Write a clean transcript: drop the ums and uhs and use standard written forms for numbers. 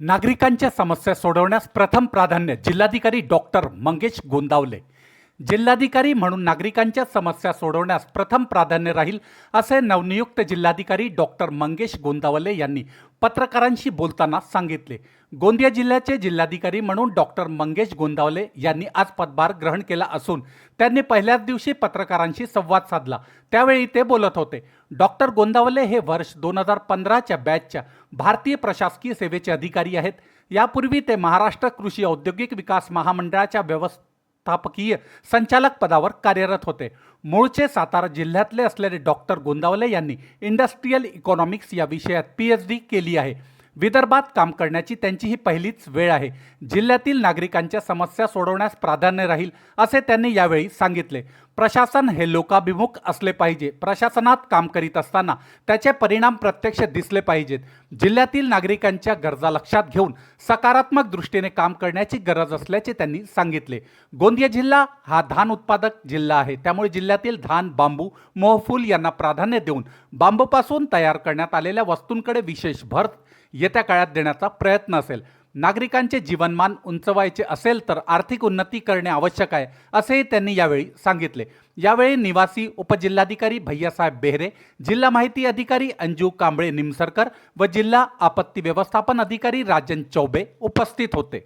नागरिकांच्या समस्या सोडवण्यास प्रथम प्राधान्य जिल्हाधिकारी डॉक्टर मंगेश गोंदावले। जिल्हाधिकारी म्हणून नागरिकांच्या समस्या सोडवण्यास प्रथम प्राधान्य राहील असे नवनियुक्त जिल्हाधिकारी डॉक्टर मंगेश गोंदावले यांनी पत्रकारांशी बोलताना सांगितले। गोंदिया जिल्ह्याचे जिल्हाधिकारी म्हणून डॉक्टर मंगेश गोंदावले यांनी आज पदभार ग्रहण केला असून त्यांनी पहिल्याच दिवशी पत्रकारांशी संवाद साधला, त्यावेळी ते बोलत होते। डॉक्टर गोंदावले हे वर्ष 2015च्या बॅचच्या भारतीय प्रशासकीय सेवेचे अधिकारी आहेत। यापूर्वी ते महाराष्ट्र कृषी औद्योगिक विकास महामंडळाच्या व्यवस्थापकीय संचालक पदावर कार्यरत होते। मूळचे सातारा जिल्ह्यातले असलेले डॉक्टर गोंदावले यांनी इंडस्ट्रियल इकॉनॉमिक्स या विषयात PhD केली आहे। विदर्भात काम करण्याची त्यांची ही पहिलीच वेळ आहे। जिल्ह्यातील नागरिकांच्या समस्या सोडवण्यास प्राधान्य राहील असे त्यांनी यावेळी सांगितले। प्रशासन हे लोकाभिमुख असले पाहिजे। प्रशासनात काम करीत असताना त्याचे परिणाम प्रत्यक्ष दिसले पाहिजेत। जिल्ह्यातील नागरिकांच्या गरजा लक्षात घेऊन सकारात्मक दृष्टीने काम करण्याची गरज असल्याचे त्यांनी सांगितले। गोंदिया जिल्हा हा धान उत्पादक जिल्हा आहे, त्यामुळे जिल्ह्यातील धान, बांबू, मोहफूल यांना प्राधान्य देऊन बांबूपासून तयार करण्यात आलेल्या वस्तूंकडे विशेष भर येत्या काळात देण्याचा प्रयत्न असेल। नागरिकांचे जीवनमान उंचवायचे असेल तर आर्थिक उन्नती करणे आवश्यक आहे असेही त्यांनी यावेळी सांगितले। यावेळी निवासी उपजिल्हाधिकारी भैयासाहेब बेहरे, जिल्हा माहिती अधिकारी अंजू कांबळे निमसरकर व जिल्हा आपत्ती व्यवस्थापन अधिकारी राजन चौबे उपस्थित होते।